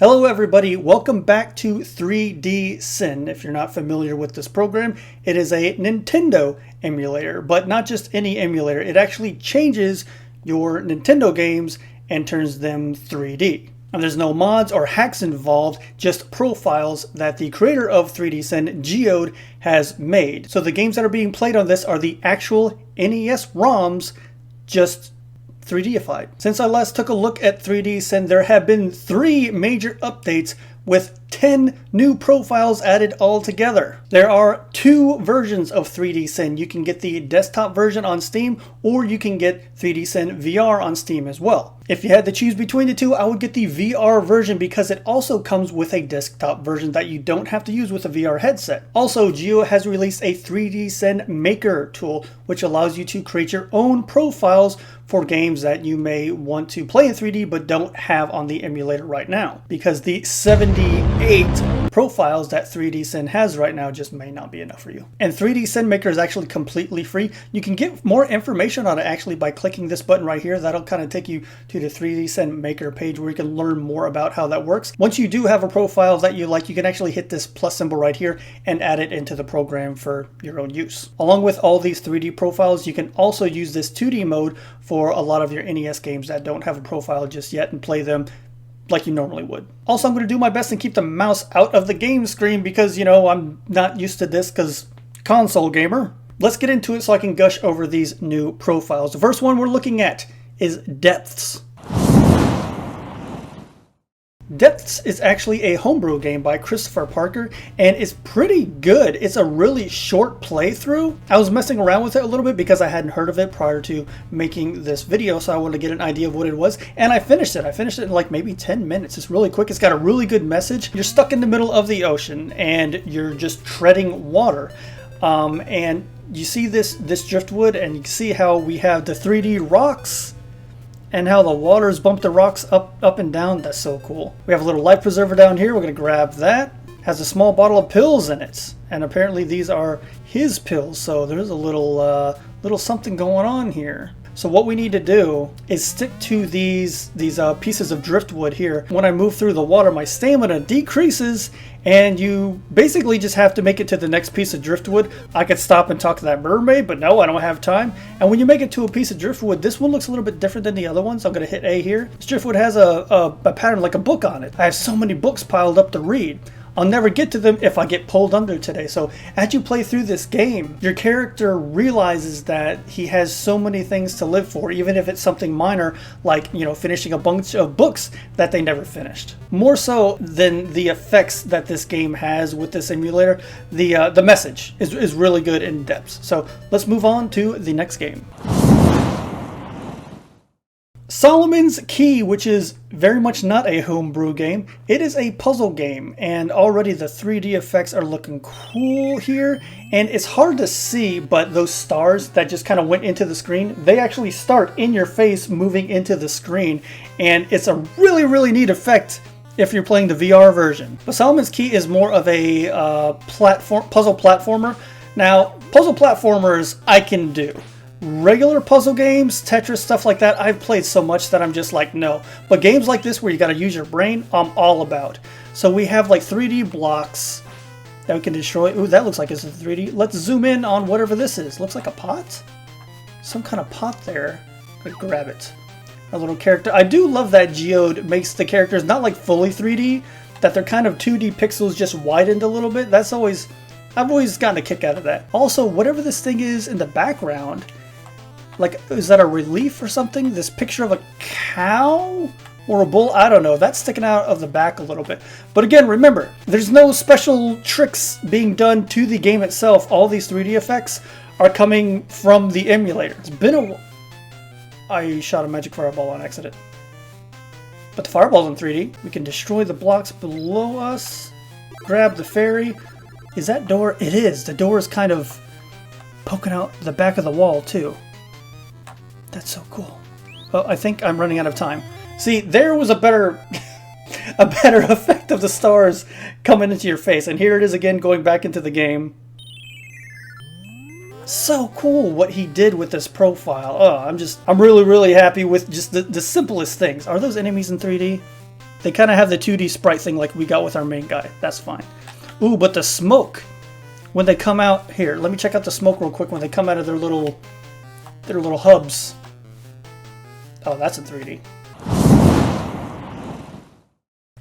Hello everybody, welcome back to 3D Sin. If you're not familiar with this program, it is a Nintendo emulator, but not just any emulator. It actually changes your Nintendo games and turns them 3D. And there's no mods or hacks involved, just profiles that the creator of 3D Sin, Geod, has made. So the games that are being played on this are the actual NES ROMs, just 3Dified. Since I last took a look at 3D Sin, there have been 3 major updates with 10 new profiles added all together. There are 2 versions of 3D Sin. You can get the desktop version on Steam, or you can get 3D Sin VR on Steam as well. If you had to choose between the two, I would get the VR version because it also comes with a desktop version that you don't have to use with a VR headset. Also, Geod has released a 3D Sin Maker tool, which allows you to create your own profiles for games that you may want to play in 3D but don't have on the emulator right now, because the 78 profiles that 3D Sin has right now just may not be enough for you. And 3D Sin Maker is actually completely free. You can get more information on it actually by clicking this button right here. That'll kind of take you to the 3D Sin Maker page where you can learn more about how that works. Once you do have a profile that you like, you can actually hit this plus symbol right here and add it into the program for your own use. Along with all these 3D profiles, you can also use this 2D mode for a lot of your NES games that don't have a profile just yet and play them like you normally would. Also, I'm going to do my best and keep the mouse out of the game screen because, you know, I'm not used to this because console gamer. Let's get into it so I can gush over these new profiles. The first one we're looking at is Depths. Depths is actually a homebrew game by Christopher Parker, and it's pretty good. It's a really short playthrough. I was messing around with it a little bit because I hadn't heard of it prior to making this video, so I wanted to get an idea of what it was, and I finished it. I finished it in like maybe 10 minutes. It's really quick. It's got a really good message. You're stuck in the middle of the ocean, and you're just treading water. And you see this driftwood, and you can see how we have the 3D rocks, and how the waters bump the rocks up and down. That's so cool. We have a little life preserver down here. We're going to grab that. Has a small bottle of pills in it. And apparently these are his pills. So there's a little something going on here. So what we need to do is stick to these pieces of driftwood here. When I move through the water, my stamina decreases, and you basically just have to make it to the next piece of driftwood. I could stop and talk to that mermaid, but no, I don't have time. And when you make it to a piece of driftwood, this one looks a little bit different than the other ones. I'm going to hit A here. This driftwood has a pattern like a book on it. I have so many books piled up to read. I'll never get to them if I get pulled under today. So as you play through this game, your character realizes that he has so many things to live for, even if it's something minor like, you know, finishing a bunch of books that they never finished. More so than the effects that this game has with this emulator, the message is really good in depth. So let's move on to the next game. Solomon's Key, which is very much not a homebrew game. It is a puzzle game, and already the 3D effects are looking cool here. And it's hard to see, but those stars that just kind of went into the screen, they actually start in your face moving into the screen. And it's a really, really neat effect if you're playing the VR version. But Solomon's Key is more of a puzzle platformer. Now, puzzle platformers I can do. Regular puzzle games, Tetris, stuff like that, I've played so much that I'm just like, no. But games like this where you got to use your brain, I'm all about. So we have like 3D blocks that we can destroy. Ooh, that looks like it's a 3D. Let's zoom in on whatever this is. Looks like a pot? Some kind of pot there. Gonna grab it. A little character. I do love that Geod makes the characters not like fully 3D, that they're kind of 2D pixels just widened a little bit. I've always gotten a kick out of that. Also, whatever this thing is in the background, like, is that a relief or something? This picture of a cow or a bull? I don't know. That's sticking out of the back a little bit. But again, remember, there's no special tricks being done to the game itself. All these 3D effects are coming from the emulator. It's been a... I shot a magic fireball on accident. But the fireball's in 3D. We can destroy the blocks below us. Grab the fairy. Is that door? It is. The door is kind of poking out the back of the wall, too. That's so cool. Oh, I think I'm running out of time. See, there was a better effect of the stars coming into your face. And here it is again going back into the game. So cool what he did with this profile. Oh, I'm really, really happy with just the simplest things. Are those enemies in 3D? They kind of have the 2D sprite thing like we got with our main guy. That's fine. Ooh, but the smoke, when they come out here, let me check out the smoke real quick when they come out of their little hubs. Oh, that's in 3D.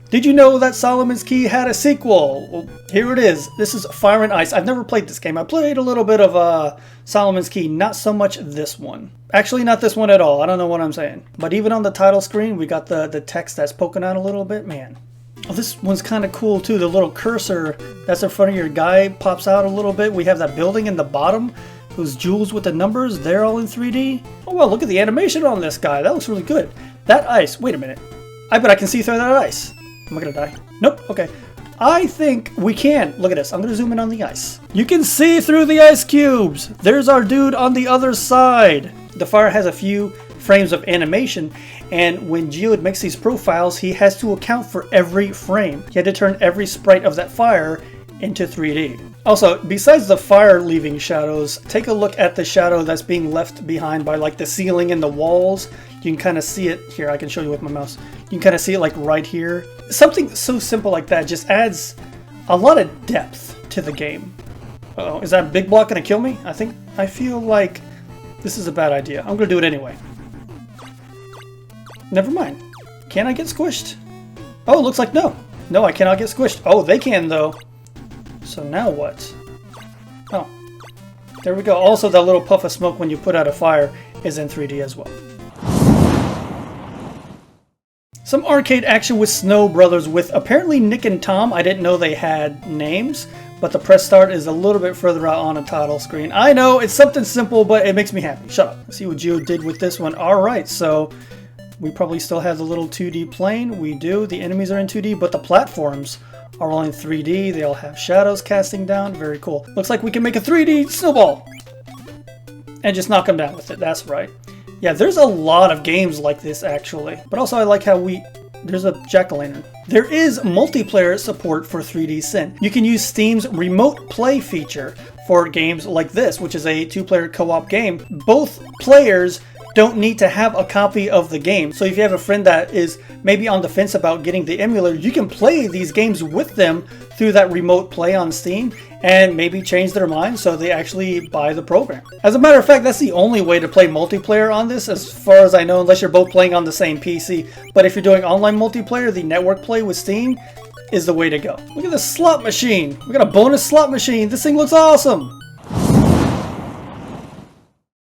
Did you know that Solomon's Key had a sequel? Well, here it is. This is Fire and Ice. I've never played this game. I played a little bit of Solomon's Key, not so much this one. Actually, not this one at all. I don't know what I'm saying. But even on the title screen, we got the text that's poking out a little bit. Man. Oh, this one's kind of cool too. The little cursor that's in front of your guy pops out a little bit. We have that building in the bottom. Those jewels with the numbers, they're all in 3D. Oh, well, look at the animation on this guy. That looks really good. That ice. Wait a minute. I bet I can see through that ice. Am I gonna die? Nope. Okay. I think we can. Look at this. I'm gonna zoom in on the ice. You can see through the ice cubes. There's our dude on the other side. The fire has a few frames of animation, and when Geod makes these profiles, he has to account for every frame. He had to turn every sprite of that fire into 3D. Also, besides the fire leaving shadows, take a look at the shadow that's being left behind by like the ceiling and the walls. You can kind of see it here. I can show you with my mouse. You can kind of see it like right here. Something so simple like that just adds a lot of depth to the game. Uh-oh, is that big block gonna kill me? I feel like this is a bad idea. I'm gonna do it anyway. Never mind. Can I get squished? Oh, looks like no. No, I cannot get squished. Oh, they can though. So now what? Oh, there we go. Also, that little puff of smoke when you put out a fire is in 3D as well. Some arcade action with Snow Brothers with apparently Nick and Tom. I didn't know they had names, but the press start is a little bit further out on a title screen. I know, it's something simple, but it makes me happy. Shut up. Let's see what Geod did with this one. Alright, so we probably still have the little 2D plane. We do. The enemies are in 2D, but the platforms are all in 3D. They all have shadows casting down. Very cool. Looks like we can make a 3D snowball and just knock them down with it. That's right. Yeah, there's a lot of games like this actually. But also I like how there's a jack-o'-lantern. There is multiplayer support for 3D Sin. You can use Steam's Remote Play feature for games like this, which is a 2-player co-op game. Both players don't need to have a copy of the game. So if you have a friend that is maybe on the fence about getting the emulator, you can play these games with them through that remote play on Steam and maybe change their mind so they actually buy the program. As a matter of fact, that's the only way to play multiplayer on this as far as I know, unless you're both playing on the same PC. But if you're doing online multiplayer, the network play with Steam is the way to go. Look at this slot machine. We got a bonus slot machine. This thing looks awesome.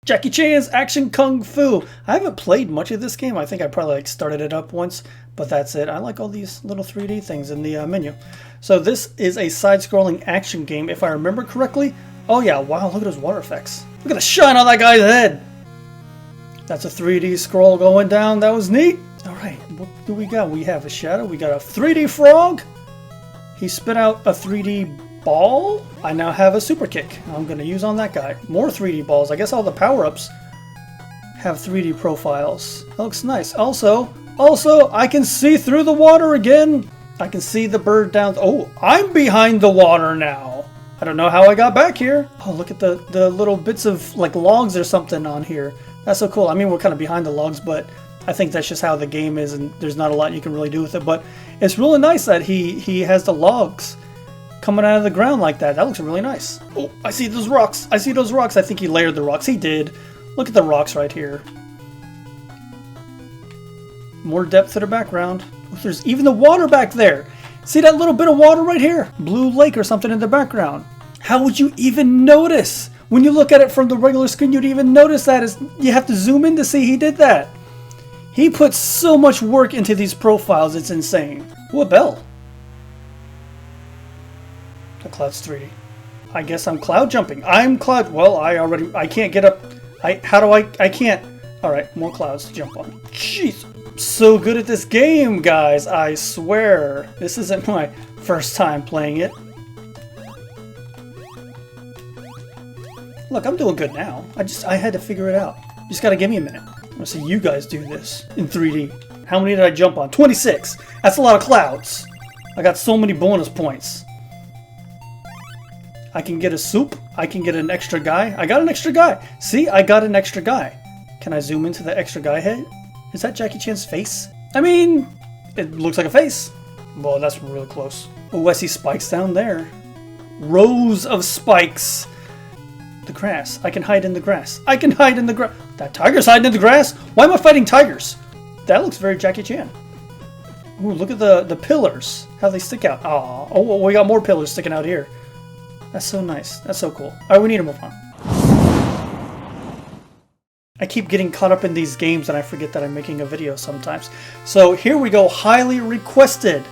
Jackie Chan's Action Kung Fu. I haven't played much of this game. I think I probably started it up once, but that's it. I like all these little 3D things in the menu. So this is a side-scrolling action game, if I remember correctly. Oh yeah, wow, look at those water effects. Look at the shine on that guy's head. That's a 3D scroll going down. That was neat. All right, what do we got? We have a shadow. We got a 3D frog. He spit out a 3D ball. I now have a super kick I'm going to use on that guy. More 3D balls. I guess all the power-ups have 3D profiles. That looks nice. Also, I can see through the water again. I can see the bird down. Oh, I'm behind the water now. I don't know how I got back here. Oh, look at the little bits of like logs or something on here. That's so cool. I mean, we're kind of behind the logs, but I think that's just how the game is, and there's not a lot you can really do with it. But it's really nice that he has the logs coming out of the ground like that. That looks really nice. Oh, I see those rocks. I see those rocks. I think he layered the rocks. He did. Look at the rocks right here. More depth to the background. Oh, there's even the water back there. See that little bit of water right here? Blue lake or something in the background. How would you even notice? When you look at it from the regular screen, you'd even notice that. You have to zoom in to see he did that. He put so much work into these profiles. It's insane. Ooh, a bell. The cloud's 3D. I guess I'm cloud jumping. I'm cloud. Well, I can't get up. I can't. All right, more clouds to jump on. Jeez, I'm so good at this game, guys. I swear. This isn't my first time playing it. Look, I'm doing good now. I had to figure it out. You just gotta give me a minute. I want to see you guys do this in 3D. How many did I jump on? 26. That's a lot of clouds. I got so many bonus points. I can get a soup. I can get an extra guy. I got an extra guy. See, I got an extra guy. Can I zoom into the extra guy head? Is that Jackie Chan's face? I mean, It looks like a face. Well, that's really close. Oh, I see spikes down there. Rows of spikes. The grass. I can hide in the grass. I can hide in the grass. That tiger's hiding in the grass? Why am I fighting tigers? That looks very Jackie Chan. Ooh, look at the pillars. How they stick out. Oh, we got more pillars sticking out here. That's so nice. That's so cool. Alright, we need to move on. I keep getting caught up in these games and I forget that I'm making a video sometimes. So here we go. Highly requested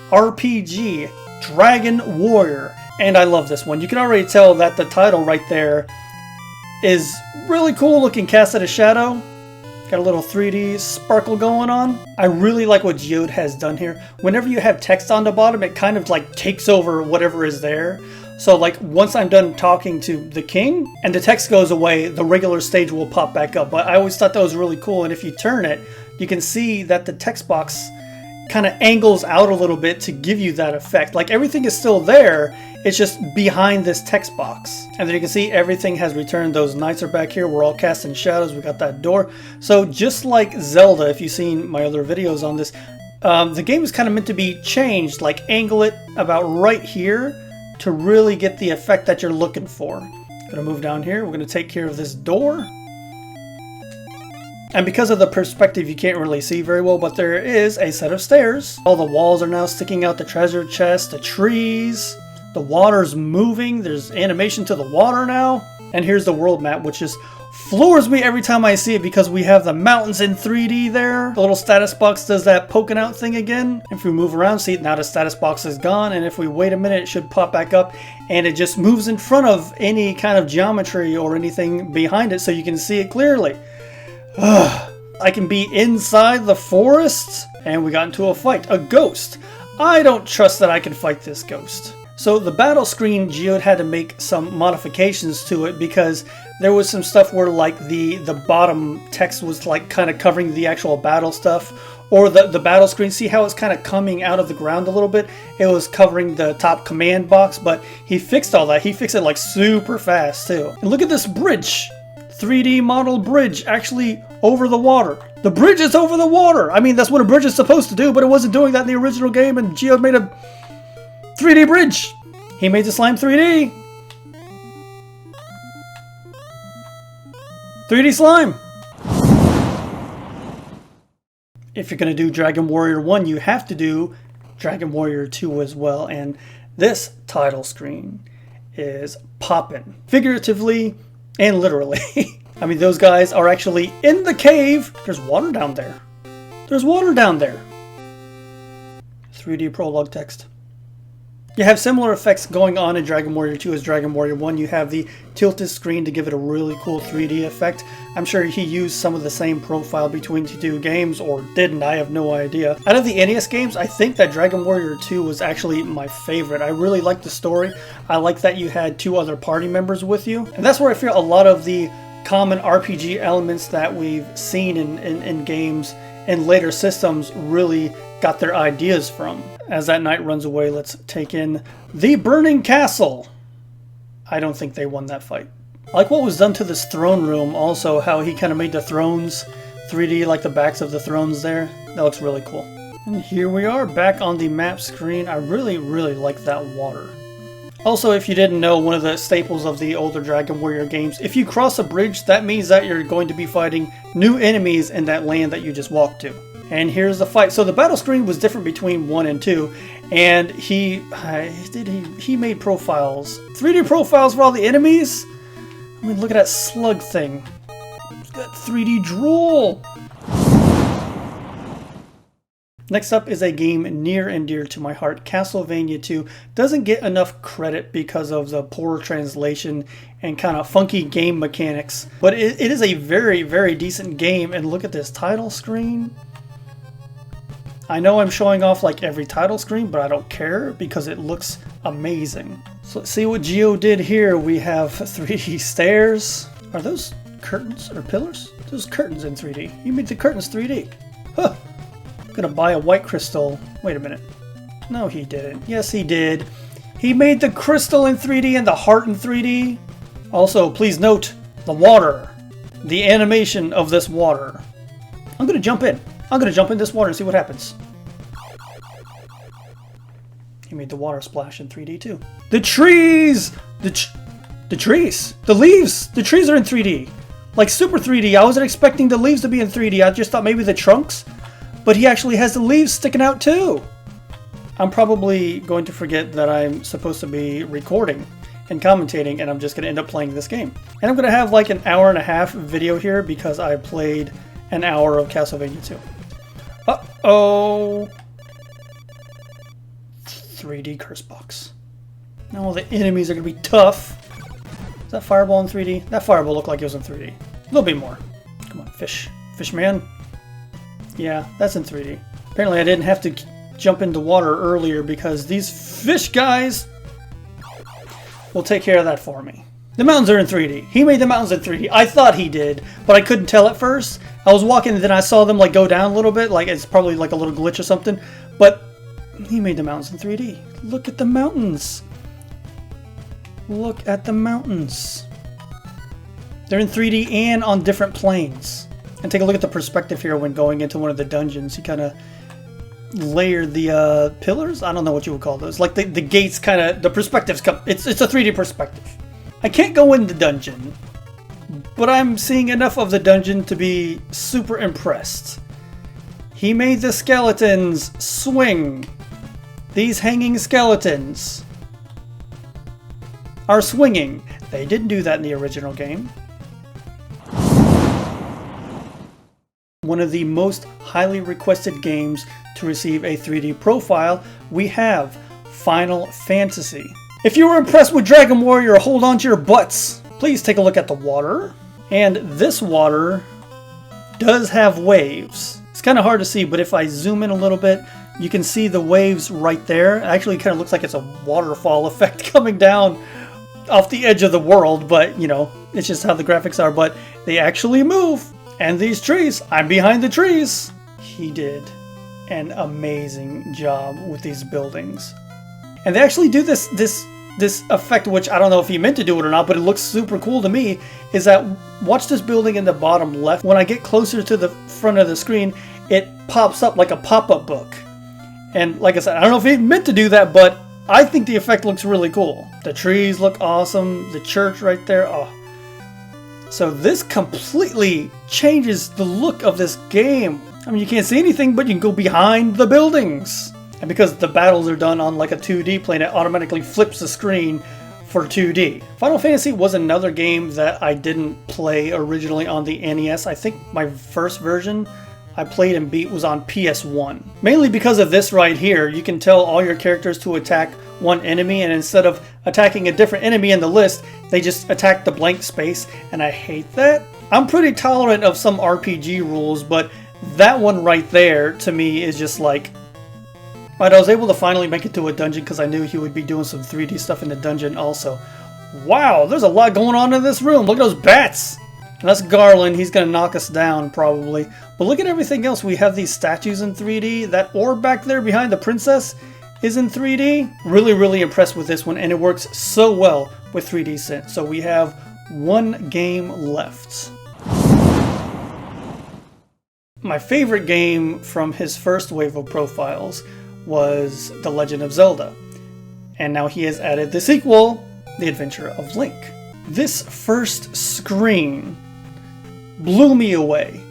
RPG Dragon Warrior. And I love this one. You can already tell that the title right there is really cool looking. Cast at a shadow. Got a little 3D sparkle going on. I really like what Geod has done here. Whenever you have text on the bottom, it kind of like takes over whatever is there. So like once I'm done talking to the king and the text goes away, the regular stage will pop back up. But I always thought that was really cool. And if you turn it, you can see that the text box kind of angles out a little bit to give you that effect. Like everything is still there, it's just behind this text box. And then you can see everything has returned. Those knights are back here. We're all casting shadows. We got that door. So just like Zelda, if you've seen my other videos on this, the game is kind of meant to be changed, like angle it about right here to really get the effect that you're looking for. Gonna move down here. We're gonna take care of this door. And because of the perspective, you can't really see very well, but there is a set of stairs. All the walls are now sticking out, the treasure chest, the trees, the water's moving. There's animation to the water now. And here's the world map, which just floors me every time I see it because we have the mountains in 3D there. The little status box does that poking out thing again. If we move around, see, now the status box is gone. And if we wait a minute, it should pop back up. And it just moves in front of any kind of geometry or anything behind it so you can see it clearly. I can be inside the forest, and we got into a fight. A ghost. I don't trust that I can fight this ghost. So the battle screen, Geod had to make some modifications to it because there was some stuff where like the bottom text was like kind of covering the actual battle stuff. Or the battle screen, see how it's kind of coming out of the ground a little bit? It was covering the top command box, but he fixed all that. He fixed it like super fast too. And look at this bridge. 3D model bridge actually over the water. The bridge is over the water. I mean, that's what a bridge is supposed to do, but it wasn't doing that in the original game, and Geod made a 3D bridge. He made the slime 3D. 3D slime. If you're going to do Dragon Warrior 1, you have to do Dragon Warrior 2 as well, and this title screen is poppin'. Figuratively and literally. I mean, those guys are actually in the cave. There's water down there. There's water down there. 3D prologue text. You have similar effects going on in Dragon Warrior 2 as Dragon Warrior 1. You have the tilted screen to give it a really cool 3D effect. I'm sure he used some of the same profile between the two games, or didn't. I have no idea. Out of the NES games, I think that Dragon Warrior 2 was actually my favorite. I really liked the story. I like that you had two other party members with you. And that's where I feel a lot of the common RPG elements that we've seen in games and later systems really got their ideas from. As that knight runs away, let's take in the Burning Castle. I don't think they won that fight. I like what was done to this throne room also, how he kind of made the thrones 3D, like the backs of the thrones there. That looks really cool. And here we are back on the map screen. I really like that water. Also, if you didn't know, one of the staples of the older Dragon Warrior games, if you cross a bridge, that means that you're going to be fighting new enemies in that land that you just walked to. And here's the fight. So the battle screen was different between 1 and 2, and he made profiles, 3D profiles for all the enemies. I mean, look at that slug thing. It's got 3D drool. Next up is a game near and dear to my heart. Castlevania 2 doesn't get enough credit because of the poor translation and kind of funky game mechanics, but it is a very decent game. And look at this title screen. I know I'm showing off like every title screen, but I don't care because it looks amazing. So let's see what Geod did here. We have 3D stairs. Are those curtains or pillars? Those curtains in 3D. You made the curtains 3D. Huh. I'm gonna buy a white crystal. Wait a minute. No, he didn't. Yes, he did. He made the crystal in 3D and the heart in 3D. Also, please note the water. The animation of this water. I'm gonna jump in. I'm gonna jump in this water and see what happens. He made the water splash in 3D too. The trees! The trees! The leaves! The trees are in 3D. Like super 3D. I wasn't expecting the leaves to be in 3D. I just thought maybe the trunks. But he actually has the leaves sticking out too. I'm probably going to forget that I'm supposed to be recording and commentating, and I'm just going to end up playing this game. And I'm going to have like an hour-and-a-half video here because I played an hour of Castlevania 2. Uh-oh. 3D curse box. Now the enemies are going to be tough. Is that fireball in 3D? That fireball looked like it was in 3D. A little bit more. Come on, fish. Fish man. Yeah, that's in 3D. Apparently I didn't have to jump into water earlier because these fish guys will take care of that for me. The mountains are in 3D. He made the mountains in 3D. I thought he did, but I couldn't tell at first. I was walking and then I saw them like go down a little bit, like it's probably like a little glitch or something. But he made the mountains in 3D. Look at the mountains. Look at the mountains. They're in 3D and on different planes. And take a look at the perspective here when going into one of the dungeons. You kind of layered the pillars. I don't know what you would call those. Like the gates kind of, the perspectives come, it's a 3D perspective. I can't go in the dungeon, but I'm seeing enough of the dungeon to be super impressed. He made the skeletons swing. These hanging skeletons are swinging. They didn't do that in the original game. One of the most highly requested games to receive a 3D profile, we have Final Fantasy. If you were impressed with Dragon Warrior, hold on to your butts. Please take a look at the water. And this water does have waves. It's kind of hard to see, but if I zoom in a little bit, you can see the waves right there. It actually kind of looks like it's a waterfall effect coming down off the edge of the world, but you know, it's just how the graphics are, but they actually move. And these trees, I'm behind the trees. He did an amazing job with these buildings. And they actually do this effect, which I don't know if he meant to do it or not, but it looks super cool to me, is that watch this building in the bottom left. When I get closer to the front of the screen, it pops up like a pop-up book. And like I said, I don't know if he meant to do that, but I think the effect looks really cool. The trees look awesome. The church right there. Oh. So this completely changes the look of this game. I mean, you can't see anything, but you can go behind the buildings. And because the battles are done on like a 2D plane, it automatically flips the screen for 2D. Final Fantasy was another game that I didn't play originally on the NES. I think my first version I played and beat was on PS1. Mainly because of this right here. You can tell all your characters to attack one enemy, and instead of attacking a different enemy in the list, they just attack the blank space, and I hate that. I'm pretty tolerant of some RPG rules, but that one right there to me is just like, right, I was able to finally make it to a dungeon because I knew he would be doing some 3D stuff in the dungeon also. Wow, there's a lot going on in this room. Look at those bats. And that's Garland. He's going to knock us down probably. But look at everything else. We have these statues in 3D. That orb back there behind the princess is in 3D. Really, really impressed with this one. And it works so well with 3D Synth. So we have one game left. My favorite game from his first wave of profiles was The Legend of Zelda. And now he has added the sequel, The Adventure of Link. This first screen blew me away.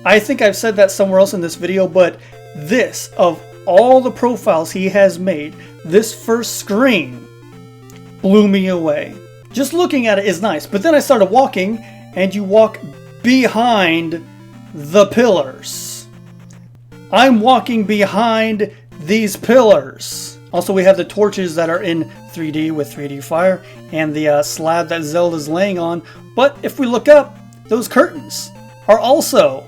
I think I've said that somewhere else in this video, but this, of all the profiles he has made, this first screen blew me away. Just looking at it is nice, but then I started walking, and you walk behind the pillars. I'm walking behind these pillars. Also, we have the torches that are in 3D with 3D fire, and the slab that Zelda's laying on. But if we look up, those curtains are also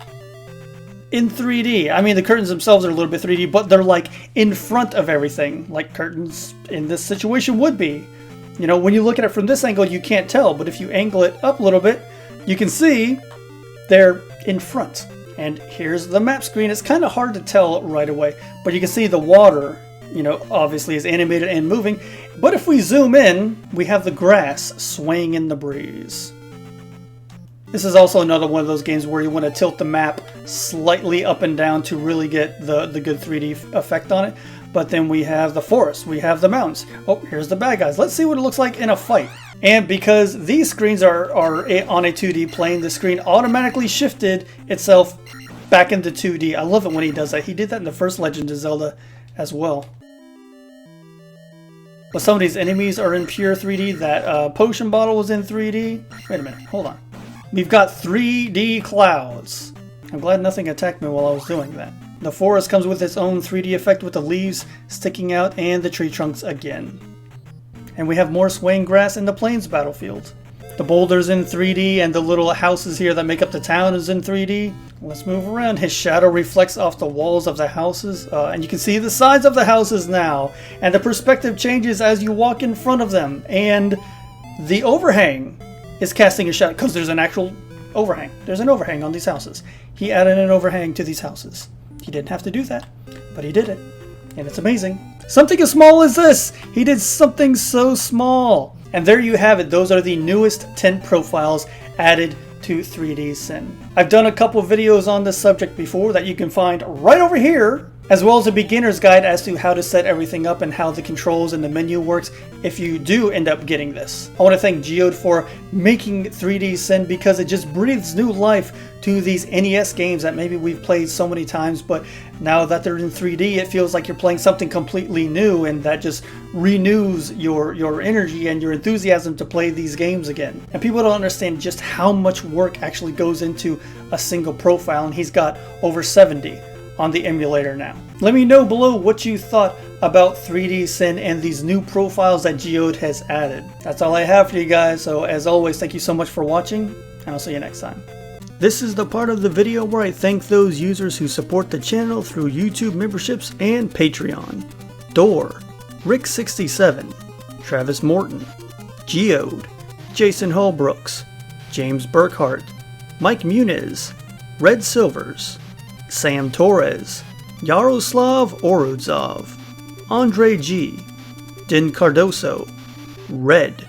in 3D. I mean, the curtains themselves are a little bit 3D, but they're like in front of everything, like curtains in this situation would be. You know, when you look at it from this angle, you can't tell, but if you angle it up a little bit, you can see they're in front. And here's the map screen. It's kind of hard to tell right away, but you can see the water, you know, obviously is animated and moving. But if we zoom in, we have the grass swaying in the breeze. This is also another one of those games where you want to tilt the map slightly up and down to really get the good 3D effect on it. But then we have the forest, we have the mountains. Oh, here's the bad guys. Let's see what it looks like in a fight. And because these screens are on a 2D plane, the screen automatically shifted itself back into 2D. I love it when he does that. He did that in the first Legend of Zelda as well. But some of these enemies are in pure 3D. That potion bottle was in 3D. Wait a minute, hold on. We've got 3D clouds. I'm glad nothing attacked me while I was doing that. The forest comes with its own 3D effect with the leaves sticking out and the tree trunks again. And we have more swaying grass in the plains battlefield. The boulders in 3D and the little houses here that make up the town is in 3D. Let's move around. His shadow reflects off the walls of the houses, and you can see the sides of the houses now. And the perspective changes as you walk in front of them. And the overhang is casting a shadow because there's an actual overhang. There's an overhang on these houses. He added an overhang to these houses. He didn't have to do that, but he did it. And it's amazing. Something as small as this! He did something so small! And there you have it. Those are the newest 10 profiles added to 3D Sin. I've done a couple videos on this subject before that you can find right over here, as well as a beginner's guide as to how to set everything up and how the controls and the menu works if you do end up getting this. I want to thank Geod for making 3D Sin because it just breathes new life to these NES games that maybe we've played so many times, but now that they're in 3D, it feels like you're playing something completely new, and that just renews your energy and your enthusiasm to play these games again. And people don't understand just how much work actually goes into a single profile, and he's got over 70 on the emulator now. Let me know below what you thought about 3D Sin and these new profiles that Geod has added. That's all I have for you guys, so as always, thank you so much for watching, and I'll see you next time. This is the part of the video where I thank those users who support the channel through YouTube memberships and Patreon. Door, Rick67, Travis Morton, Geod, Jason Holbrooks, James Burkhart, Mike Muniz, Red Silvers, Sam Torres, Yaroslav Orudzov, Andre G, Din Cardoso, Red,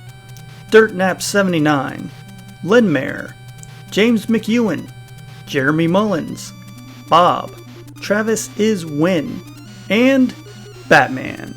DirtNap79, Lenmare, James McEwen, Jeremy Mullins, Bob, Travis is Win, and Batman.